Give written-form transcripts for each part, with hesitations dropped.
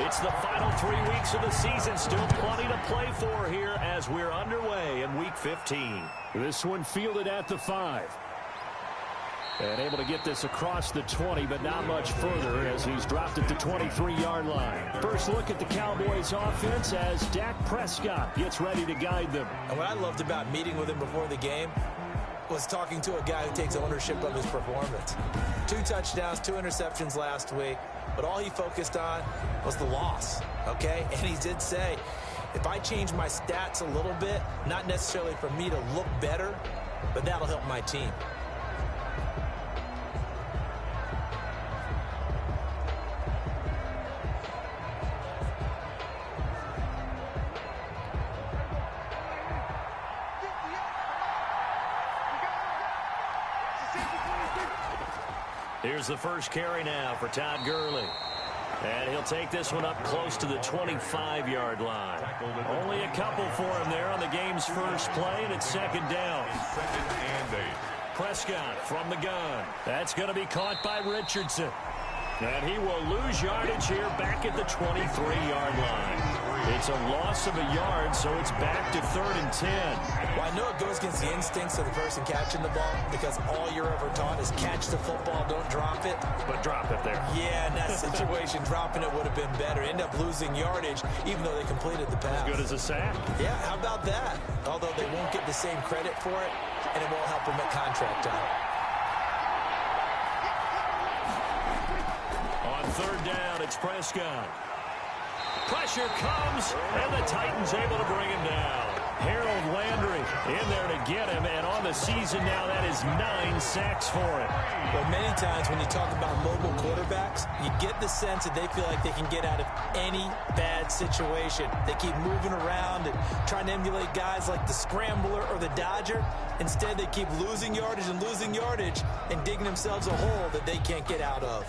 It's the final 3 weeks of the season. Still plenty to play for here as we're underway in Week 15. This one fielded at the 5. And able to get this across the 20, but not much further as he's dropped at the 23-yard line. First look at the Cowboys offense as Dak Prescott gets ready to guide them. And what I loved about meeting with him before the game was talking to a guy who takes ownership of his performance. 2 touchdowns, 2 interceptions last week, but all he focused on was the loss, okay? And he did say, if I change my stats a little bit, not necessarily for me to look better, but that'll help my team. Here's the first carry now for Todd Gurley. And he'll take this one up close to the 25-yard line. Only a couple for him there on the game's first play, and it's second down. Prescott from the gun. That's going to be caught by Richardson. And he will lose yardage here back at the 23-yard line. It's a loss of a yard, so it's back to 3rd and 10. Well, I know it goes against the instincts of the person catching the ball because all you're ever taught is catch the football, don't drop it. But drop it there. Yeah, in that situation, dropping it would have been better. End up losing yardage, even though they completed the pass. As good as a sack. Yeah, how about that? Although they won't get the same credit for it, and it won't help them at contract time. On 3rd down, it's Prescott. Pressure comes, and the Titans able to bring him down. Harold Landry in there to get him, and on the season now, that is 9 sacks for him. But many times when you talk about mobile quarterbacks, you get the sense that they feel like they can get out of any bad situation. They keep moving around and trying to emulate guys like the Scrambler or the Dodger. Instead, they keep losing yardage and digging themselves a hole that they can't get out of.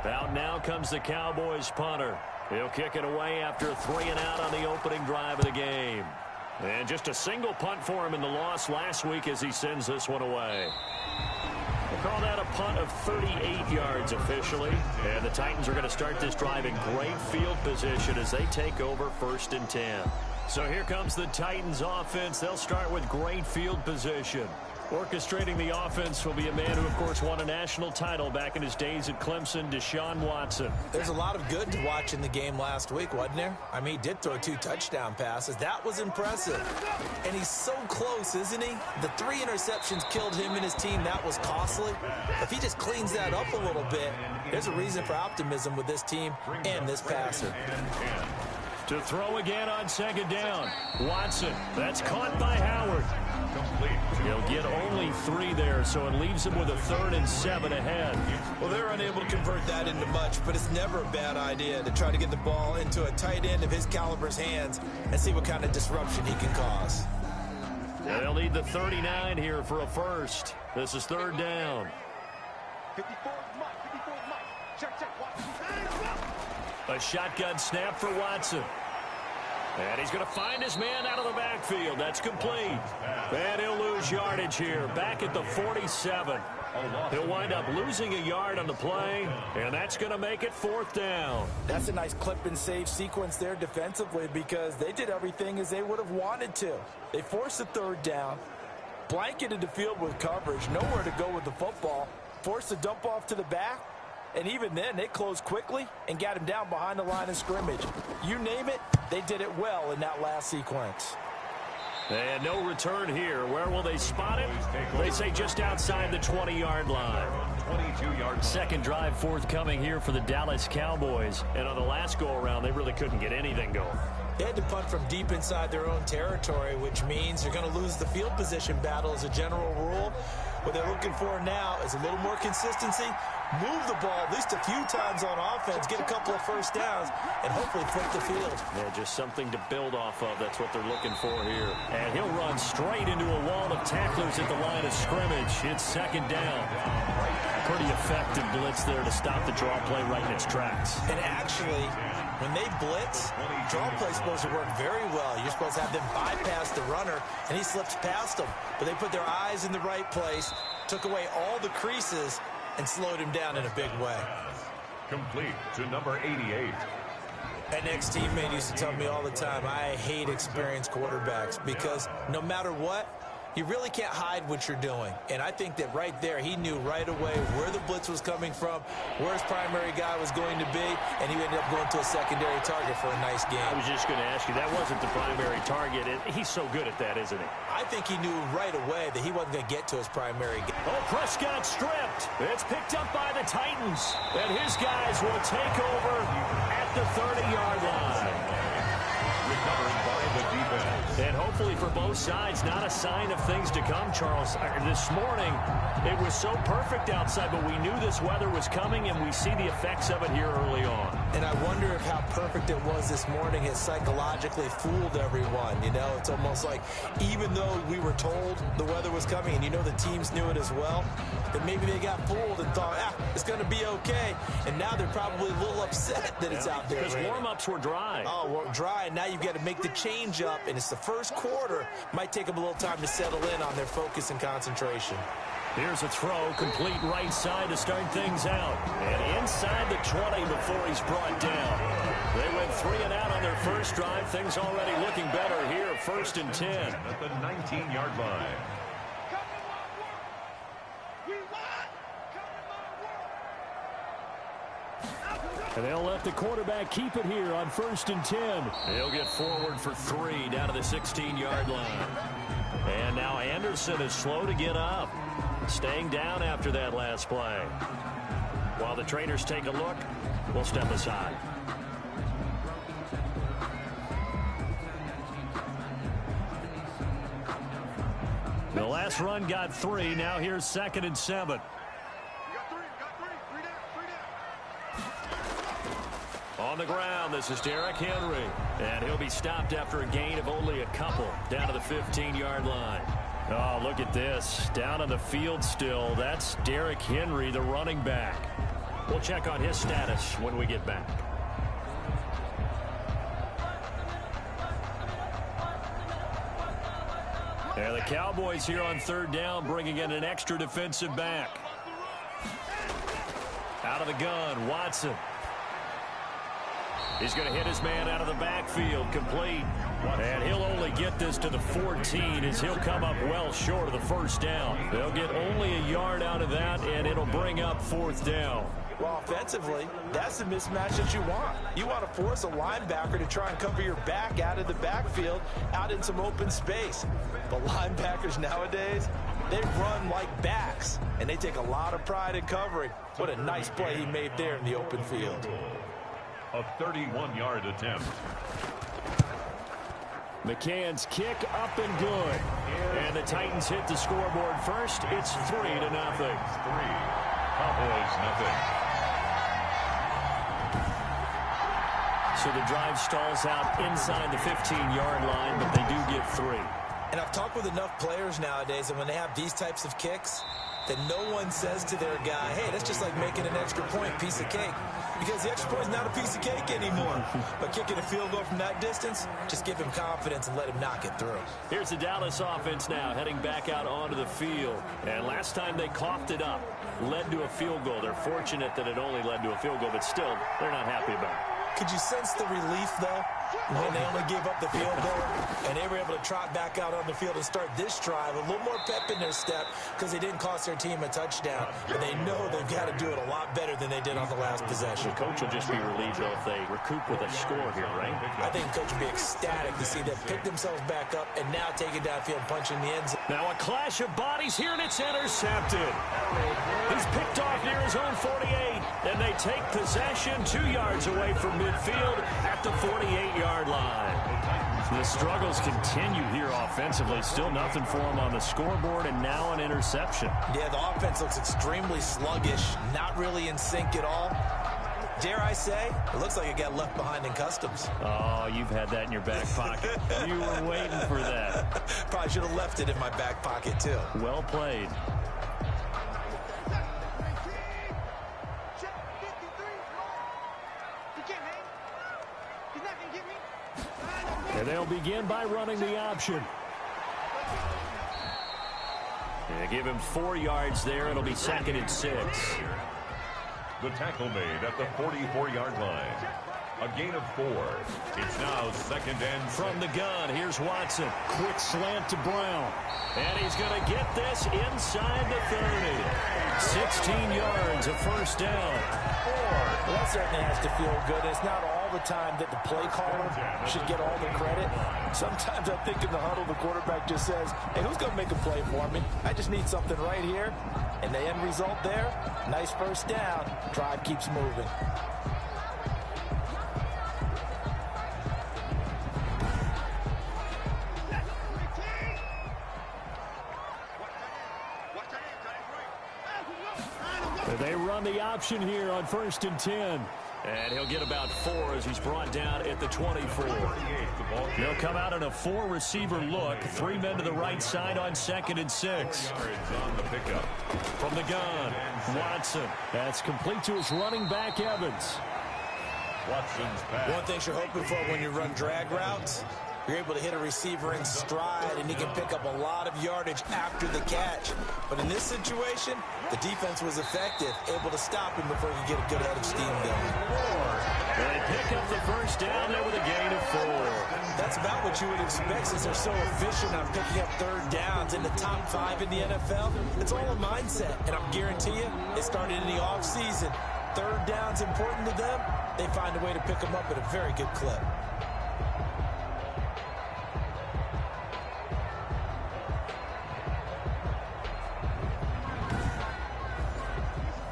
Out now comes the Cowboys punter. He'll kick it away after a 3-and-out on the opening drive of the game. And just a single punt for him in the loss last week as he sends this one away. We'll call that a punt of 38 yards officially. And the Titans are going to start this drive in great field position as they take over 1st and 10. So here comes the Titans offense. They'll start with great field position. Orchestrating the offense will be a man who, of course, won a national title back in his days at Clemson, Deshaun Watson. There's a lot of good to watch in the game last week, wasn't there? I mean, he did throw 2 touchdown passes. That was impressive. And he's so close, isn't he? The 3 interceptions killed him and his team. That was costly. If he just cleans that up a little bit, there's a reason for optimism with this team and this passer. To throw again on 2nd down. Watson. That's caught by Howard. He'll get only 3 there, so it leaves him with a 3rd and 7 ahead. Well, they're unable to convert that into much, but it's never a bad idea to try to get the ball into a tight end of his caliber's hands and see what kind of disruption he can cause. They'll need the 39 here for a first. This is 3rd down. A shotgun snap for Watson. And he's going to find his man out of the backfield. That's complete. And he'll lose yardage here, back at the 47. He'll wind up losing a yard on the play, and that's going to make it 4th down. That's a nice clip and save sequence there defensively because they did everything as they would have wanted to. They forced a 3rd down, blanketed the field with coverage, nowhere to go with the football, forced a dump off to the back, and even then, they closed quickly and got him down behind the line of scrimmage. You name it, they did it well in that last sequence. And no return here. Where will they spot it? They say just outside the 20-yard line. 22-yard. Second drive forthcoming here for the Dallas Cowboys. And on the last go-around, they really couldn't get anything going. They had to punt from deep inside their own territory, which means they're going to lose the field position battle as a general rule. What they're looking for now is a little more consistency, move the ball at least a few times on offense, get a couple of first downs, and hopefully flip the field. Yeah, just something to build off of. That's what they're looking for here. And he'll run straight into a wall of tacklers at the line of scrimmage. It's 2nd down. Pretty effective blitz there to stop the draw play right in its tracks. And actually, when they blitz, draw play is supposed to work very well. You're supposed to have them bypass the runner, and he slips past them. But they put their eyes in the right place, took away all the creases, and slowed him down in a big way. Complete to number 88. An ex-teammate used to tell me all the time, I hate experienced quarterbacks because no matter what, you really can't hide what you're doing. And I think that right there, he knew right away where the blitz was coming from, where his primary guy was going to be, and he ended up going to a secondary target for a nice game. I was just going to ask you, that wasn't the primary target. He's so good at that, isn't he? I think he knew right away that he wasn't going to get to his primary guy. Oh, Prescott stripped. It's picked up by the Titans. And his guys will take over at the 30-yard line. Recovered by the defense. And hopefully for both sides, not a sign of things to come, Charles. This morning, it was so perfect outside, but we knew this weather was coming, and we see the effects of it here early on. And I wonder if how perfect it was this morning has psychologically fooled everyone. You know, it's almost like even though we were told the weather was coming, and you know the teams knew it as well, that maybe they got fooled and thought, it's going to be okay. And now they're probably a little upset that it's out there. Because warm-ups were dry. Oh, well, dry, and now you've got to make the change up, and it's the first quarter. Might take them a little time to settle in on their focus and concentration. Here's a throw, complete right side to start things out. And inside the 20 before he's brought down. They went 3 and out on their first drive. Things already looking better here, 1st and 10. At the 19-yard line. And they'll let the quarterback keep it here on 1st and 10. He'll get forward for 3 down to the 16-yard line. And now Anderson is slow to get up. Staying down after that last play. While the trainers take a look, we'll step aside. The last run got 3. Now here's 2nd and 7. On the ground, this is Derrick Henry. And he'll be stopped after a gain of only a couple down to the 15-yard line. Oh, look at this. Down on the field still. That's Derrick Henry, the running back. We'll check on his status when we get back. And the Cowboys here on 3rd down, bringing in an extra defensive back. Out of the gun, Watson. He's going to hit his man out of the backfield, complete. And he'll only get this to the 14 as he'll come up well short of the 1st down. They'll get only a yard out of that, and it'll bring up 4th down. Well, offensively, that's the mismatch that you want. You want to force a linebacker to try and cover your back out of the backfield, out in some open space. But linebackers nowadays, they run like backs, and they take a lot of pride in covering. What a nice play he made there in the open field. A 31-yard attempt. McCann's kick up and good. And the Titans hit the scoreboard first. It's 3-0. 3. Cowboys, nothing. So the drive stalls out inside the 15-yard line, but they do get 3. And I've talked with enough players nowadays, and when they have these types of kicks, that no one says to their guy, hey, that's just like making an extra point, piece of cake. Because the extra point is not a piece of cake anymore. But kicking a field goal from that distance, just give him confidence and let him knock it through. Here's the Dallas offense now, heading back out onto the field. And last time they coughed it up, led to a field goal. They're fortunate that it only led to a field goal, but still, they're not happy about it. Could you sense the relief, though, when they only gave up the field goal and they were able to trot back out on the field and start this drive? A little more pep in their step because they didn't cost their team a touchdown. But they know they've got to do it a lot better than they did on the last possession. The coach will just be relieved, though, if they recoup with a score here, right? I think the coach will be ecstatic to see them pick themselves back up and now take it downfield, punching the end zone. Now a clash of bodies here, and it's intercepted. He's picked off near his own 48, and they take possession 2 yards away from midfield at the 48-yard line. The struggles continue here offensively. Still nothing for him on the scoreboard, and now an interception. Yeah, the offense looks extremely sluggish, not really in sync at all. Dare I say, it looks like it got left behind in customs. Oh, you've had that in your back pocket. You were waiting for that. Probably should have left it in my back pocket, too. Well played. And they'll begin by running the option. They give him 4 yards there. It'll be 2nd and 6. The tackle made at the 44-yard line. A gain of 4. It's now 2nd and 6. From the gun, here's Watson. Quick slant to Brown. And he's going to get this inside the 30. 16 yards, a first down. Well, that certainly has to feel good. It's not all the time that the play caller should get all the credit. Sometimes I think in the huddle, the quarterback just says, hey, who's going to make a play for me? I just need something right here. And the end result there, nice first down. Drive keeps moving. They run the option here on 1st and 10. And he'll get about 4 as he's brought down at the 24. He'll come out in a 4-receiver look. 3 men to the right side on 2nd and 6. From the gun, Watson. That's complete to his running back, Evans. Watson's pass. One thing you're hoping for when you run drag routes, you're able to hit a receiver in stride, and he can pick up a lot of yardage after the catch. But in this situation, the defense was effective, able to stop him before he could get a good head of steam going. They pick up the first down there with a gain of 4. That's about what you would expect since they're so efficient on picking up 3rd downs in the top 5 in the NFL. It's all a mindset, and I guarantee you, it started in the offseason. 3rd down's important to them. They find a way to pick them up at a very good clip.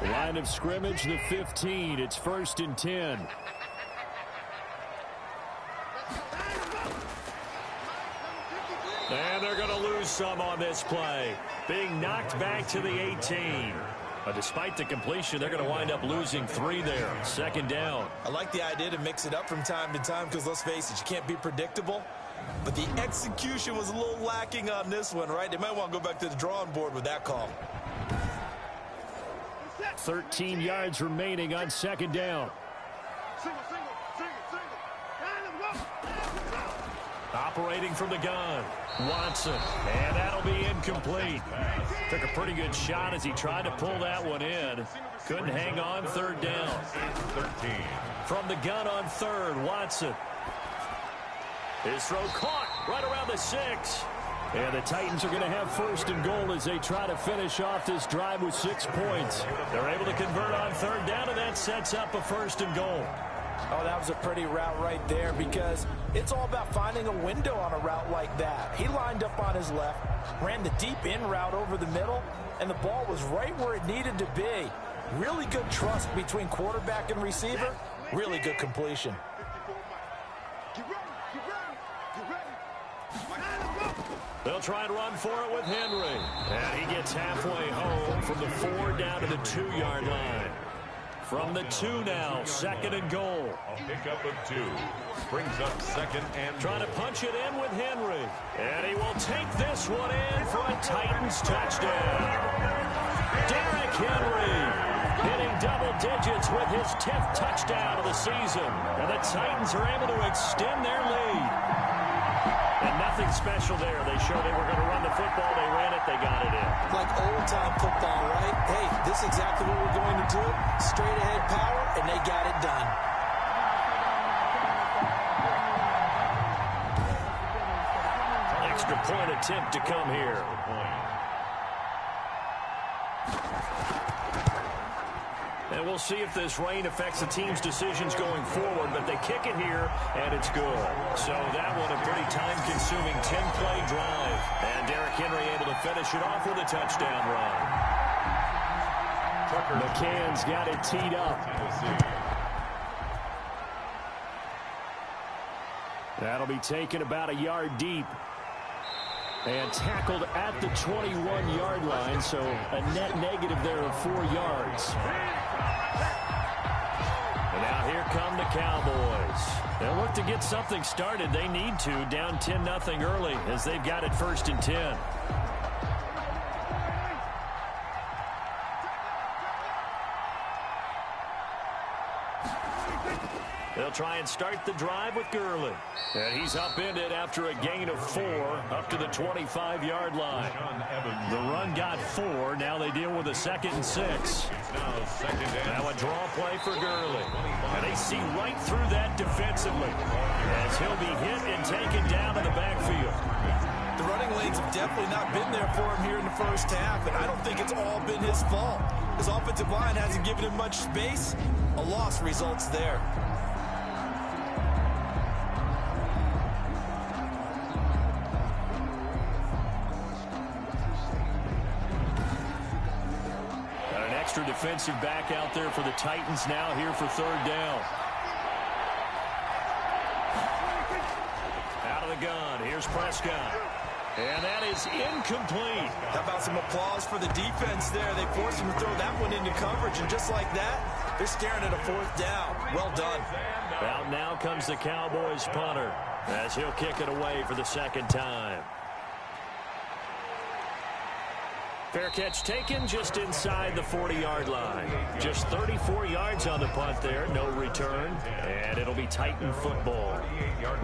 Line of scrimmage, the 15. It's 1st and 10. And they're going to lose some on this play. Being knocked back to the 18. But despite the completion, they're going to wind up losing 3 there. 2nd down. I like the idea to mix it up from time to time because, let's face it, you can't be predictable. But the execution was a little lacking on this one, right? They might want to go back to the drawing board with that call. 13 yards remaining on 2nd down. Operating from the gun, Watson. And that'll be incomplete. Took a pretty good shot as he tried to pull that one in. Couldn't hang on. 3rd down. 13. From the gun on 3rd, Watson. His throw caught right around the 6. And the Titans are going to have 1st and goal as they try to finish off this drive with 6 points. They're able to convert on 3rd down, and that sets up a 1st and goal. Oh, that was a pretty route right there because it's all about finding a window on a route like that. He lined up on his left, ran the deep in route over the middle, and the ball was right where it needed to be. Really good trust between quarterback and receiver. Really good completion. They'll try and run for it with Henry. And he gets halfway home from the 4 down to the 2-yard line. From the 2 now, 2nd and goal. A pickup of 2. Brings up 2nd and trying to punch it in with Henry. And he will take this one in for a Titans touchdown. Derrick Henry hitting double digits with his 10th touchdown of the season. And the Titans are able to extend their lead. And nothing special there. They showed they were going to run the football. They ran it. They got it in. Like old-time football, right? Hey, this is exactly what we're going to do. Straight-ahead power, and they got it done. Extra point attempt to come here. And we'll see if this rain affects the team's decisions going forward, but they kick it here, and it's good. So that one a pretty time-consuming 10-play drive. And Derrick Henry able to finish it off with a touchdown run. McCann's got it teed up. That'll be taken about a yard deep. And tackled at the 21-yard line, so a net negative there of 4 yards. And now here come the Cowboys. They'll look to get something started. They need to, down 10-0 early as they've got it 1st and 10. They'll try and start the drive with Gurley. And he's upended after a gain of 4 up to the 25-yard line. The run got 4. Now they deal with a 2nd and 6. Now a draw play for Gurley. And they see right through that defensively as he'll be hit and taken down in the backfield. The running lanes have definitely not been there for him here in the first half, and I don't think it's all been his fault. His offensive line hasn't given him much space. A loss results there. Defensive back out there for the Titans now here for 3rd down. Out of the gun. Here's Prescott. And that is incomplete. How about some applause for the defense there? They forced him to throw that one into coverage, and just like that, they're staring at a 4th down. Well done. Out now comes the Cowboys punter as he'll kick it away for the 2nd time. Fair catch taken just inside the 40-yard line. Just 34 yards on the punt there. No return. And it'll be Titan football.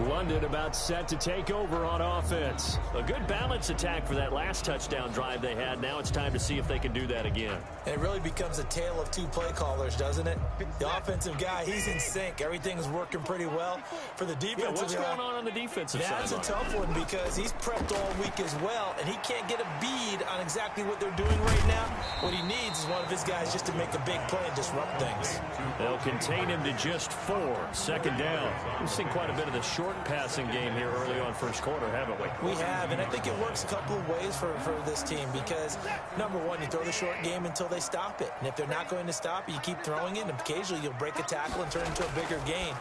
London about set to take over on offense. A good balance attack for that last touchdown drive they had. Now it's time to see if they can do that again. And it really becomes a tale of 2 play callers, doesn't it? The offensive guy, he's in sync. Everything's working pretty well. For the defensive what's going on the defensive side? That's a tough one because he's prepped all week as well, and he can't get a bead on exactly what they're doing right now. What he needs is one of his guys just to make a big play and disrupt things. They'll contain him to just 4. 2nd down. We've seen quite a bit of the short passing game here early on first quarter, haven't we? We have, and I think it works a couple of ways for this team because, number one, you throw the short game until they stop it. And if they're not going to stop it, you keep throwing it, and occasionally you'll break a tackle and turn into a bigger gain.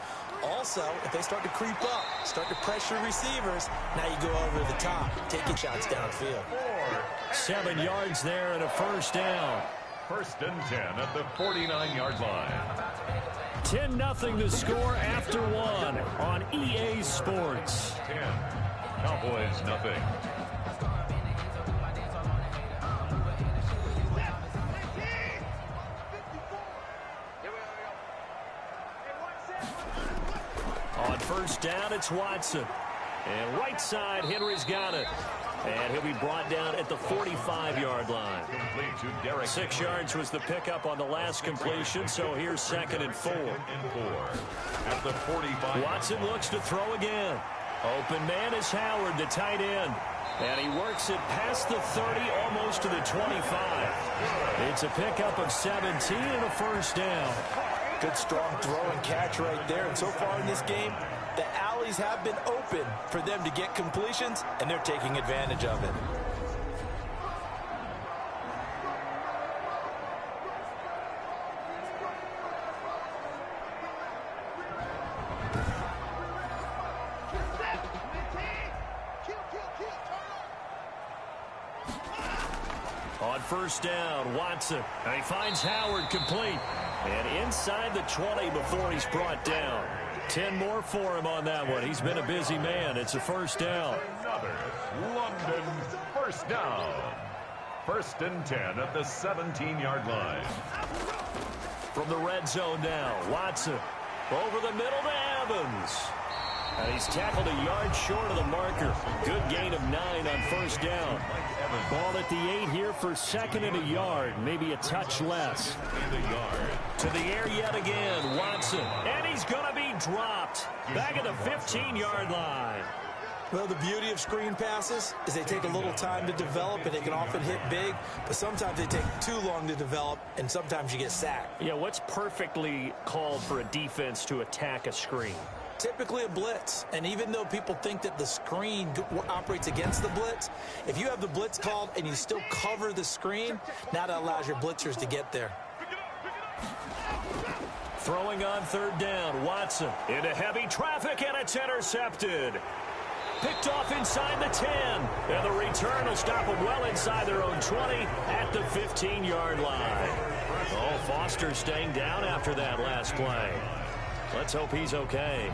Also, if they start to creep up, start to pressure receivers, now you go over the top, taking shots downfield. 7 yards there and a 1st down. 1st and 10 at the 49-yard line. 10-0 the score after 1 on EA Sports. 10. Cowboys nothing. On 1st down, it's Watson. And right side, Henry's got it. And he'll be brought down at the 45-yard line. 6 yards was the pickup on the last completion, so here's 2nd and 4. At the 45. Watson looks to throw again. Open man is Howard, the tight end. And he works it past the 30, almost to the 25. It's a pickup of 17 and a 1st down. Good strong throw and catch right there. And so far in this game, the alleys have been open for them to get completions, and they're taking advantage of it. On 1st down, Watson. And he finds Howard complete. And inside the 20 before he's brought down. 10 more for him on that one. He's been a busy man. It's a 1st down. Another London 1st down. 1st and 10 at the 17-yard line. From the red zone now, Watson over the middle to Evans. And he's tackled a yard short of the marker. Good gain of 9 on 1st down. Ball at the 8 here for 2nd and a yard. Maybe a touch less. To the air yet again, Watson. And he's going to be dropped. Back at the 15-yard line. Well, the beauty of screen passes is they take a little time to develop, and they can often hit big, but sometimes they take too long to develop, and sometimes you get sacked. Yeah, what's perfectly called for a defense to attack a screen? Typically a blitz, and even though people think that the screen operates against the blitz, if you have the blitz called and you still cover the screen, now that allows your blitzers to get there. Throwing on 3rd down, Watson into heavy traffic, and it's intercepted. Picked off inside the 10, and the return will stop them well inside their own 20 at the 15-yard line. Oh, Foster staying down after that last play. Let's hope he's okay.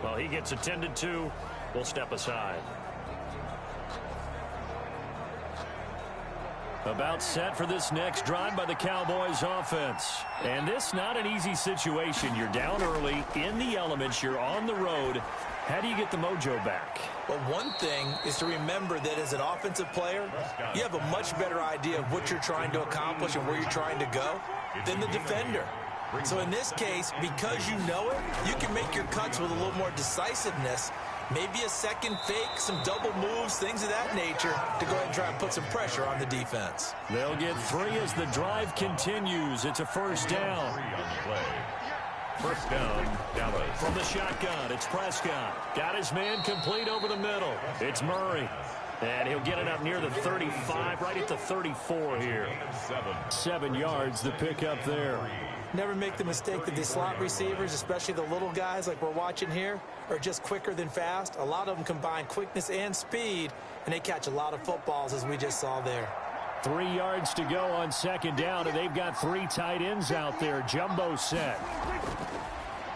Well, he gets attended to. We'll step aside. About set for this next drive by the Cowboys offense. And this not an easy situation. You're down early, in the elements, you're on the road. How do you get the mojo back? Well, one thing is to remember that as an offensive player, you have a much better idea of what you're trying to accomplish and where you're trying to go than the defender. So in this case, because you know it, you can make your cuts with a little more decisiveness. Maybe a second fake, some double moves, things of that nature to go ahead and try and put some pressure on the defense. They'll get 3 as the drive continues. It's a first down. First down, Dallas. From the shotgun, it's Prescott. Got his man complete over the middle. It's Murray. And he'll get it up near the 35, right at the 34 here. 7 yards, the pickup there. Never make the mistake that the slot receivers, especially the little guys like we're watching here, are just quicker than fast. A lot of them combine quickness and speed, and they catch a lot of footballs, as we just saw there. 3 yards to go on second down, and they've got 3 tight ends out there. Jumbo set.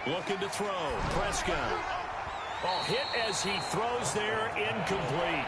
Looking to throw. Prescott. Oh, hit as he throws there, incomplete.